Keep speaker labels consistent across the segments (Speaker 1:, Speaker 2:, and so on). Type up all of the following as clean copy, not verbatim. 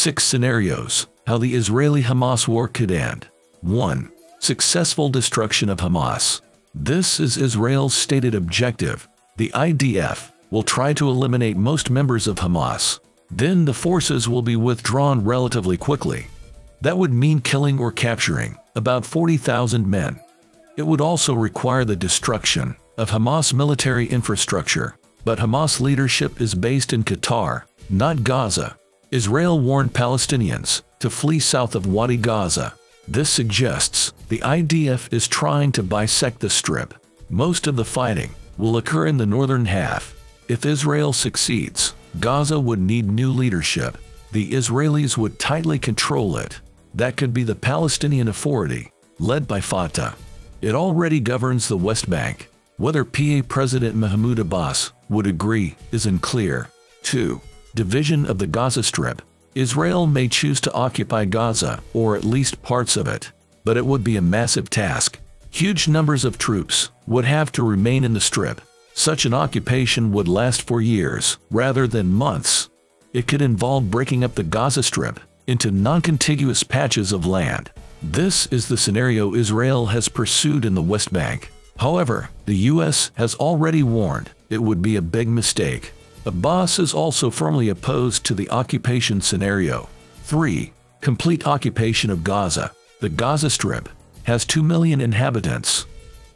Speaker 1: 6 scenarios how the Israeli-Hamas war could end. 1. Successful destruction of Hamas. This is Israel's stated objective. The IDF will try to eliminate most members of Hamas. Then the forces will be withdrawn relatively quickly. That would mean killing or capturing about 40,000 men. It would also require the destruction of Hamas military infrastructure. But Hamas leadership is based in Qatar, not Gaza. Israel warned Palestinians to flee south of Wadi Gaza. This suggests the IDF is trying to bisect the Strip. Most of the fighting will occur in the northern half. If Israel succeeds, Gaza would need new leadership. The Israelis would tightly control it. That could be the Palestinian Authority, led by Fatah. It already governs the West Bank. Whether PA President Mahmoud Abbas would agree is unclear. 2. Division of the Gaza Strip. Israel may choose to occupy Gaza, or at least parts of it, but it would be a massive task. Huge numbers of troops would have to remain in the Strip. Such an occupation would last for years, rather than months. It could involve breaking up the Gaza Strip into non-contiguous patches of land. This is the scenario Israel has pursued in the West Bank. However, the US has already warned it would be a big mistake. Abbas is also firmly opposed to the occupation scenario. 3. Complete occupation of Gaza. The Gaza Strip has 2 million inhabitants.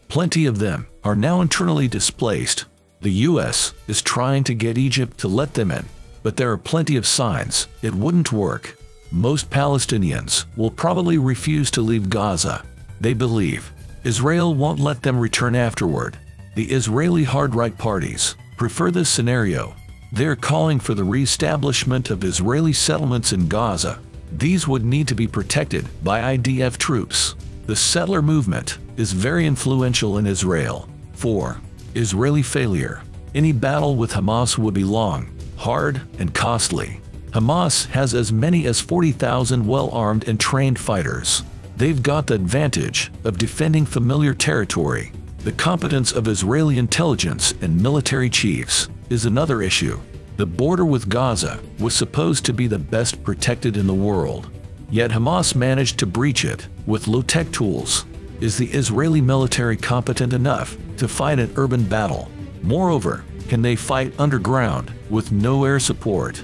Speaker 1: Plenty of them are now internally displaced. The US is trying to get Egypt to let them in, but there are plenty of signs it wouldn't work. Most Palestinians will probably refuse to leave Gaza. They believe Israel won't let them return afterward. The Israeli hard-right parties prefer this scenario. They're calling for the re-establishment of Israeli settlements in Gaza. These would need to be protected by IDF troops. The settler movement is very influential in Israel. 4. Israeli failure. Any battle with Hamas would be long, hard, and costly. Hamas has as many as 40,000 well-armed and trained fighters. They've got the advantage of defending familiar territory. The competence of Israeli intelligence and military chiefs is another issue. The border with Gaza was supposed to be the best protected in the world. Yet Hamas managed to breach it with low-tech tools. Is the Israeli military competent enough to fight an urban battle? Moreover, can they fight underground with no air support?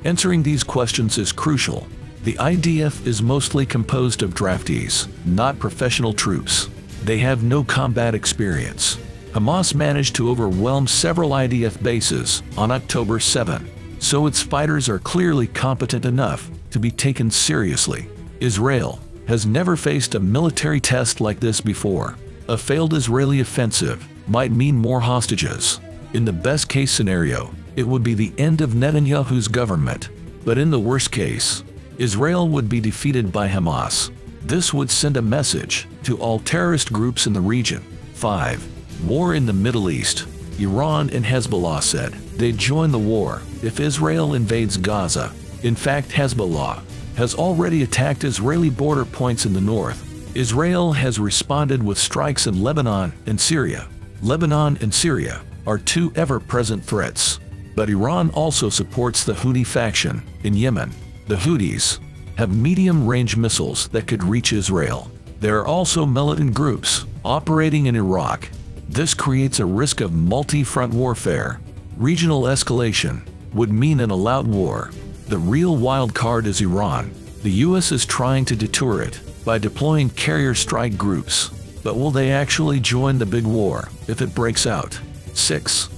Speaker 1: Answering these questions is crucial. The IDF is mostly composed of draftees, not professional troops. They have no combat experience. Hamas managed to overwhelm several IDF bases on October 7, so its fighters are clearly competent enough to be taken seriously. Israel has never faced a military test like this before. A failed Israeli offensive might mean more hostages. In the best-case scenario, it would be the end of Netanyahu's government. But in the worst case, Israel would be defeated by Hamas. This would send a message to all terrorist groups in the region. 5. War in the Middle East. Iran and Hezbollah said they'd join the war if Israel invades Gaza. In fact, Hezbollah has already attacked Israeli border points in the north. Israel has responded with strikes in Lebanon and Syria. Lebanon and Syria are two ever-present threats. But Iran also supports the Houthi faction in Yemen. The Houthis have medium-range missiles that could reach Israel. There are also militant groups operating in Iraq. This creates a risk of multi-front warfare. Regional escalation would mean an all-out war. The real wild card is Iran. The US is trying to deter it by deploying carrier strike groups. But will they actually join the big war if it breaks out? 6.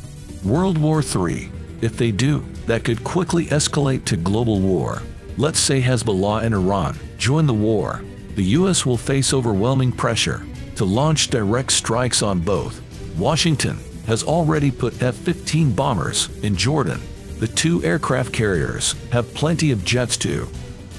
Speaker 1: World War III. If they do, that could quickly escalate to global war. Let's say Hezbollah and Iran join the war. The US will face overwhelming pressure to launch direct strikes on both. Washington has already put F-15 bombers in Jordan. The 2 aircraft carriers have plenty of jets too.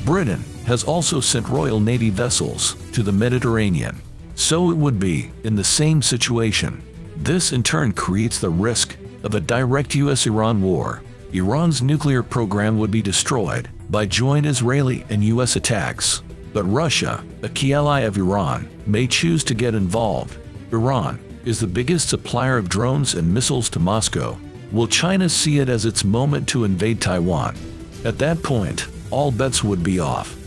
Speaker 1: Britain has also sent Royal Navy vessels to the Mediterranean. So it would be in the same situation. This in turn creates the risk of a direct US-Iran war. Iran's nuclear program would be destroyed by joint Israeli and US attacks. But Russia, a key ally of Iran, may choose to get involved. Iran is the biggest supplier of drones and missiles to Moscow. Will China see it as its moment to invade Taiwan? At that point, all bets would be off.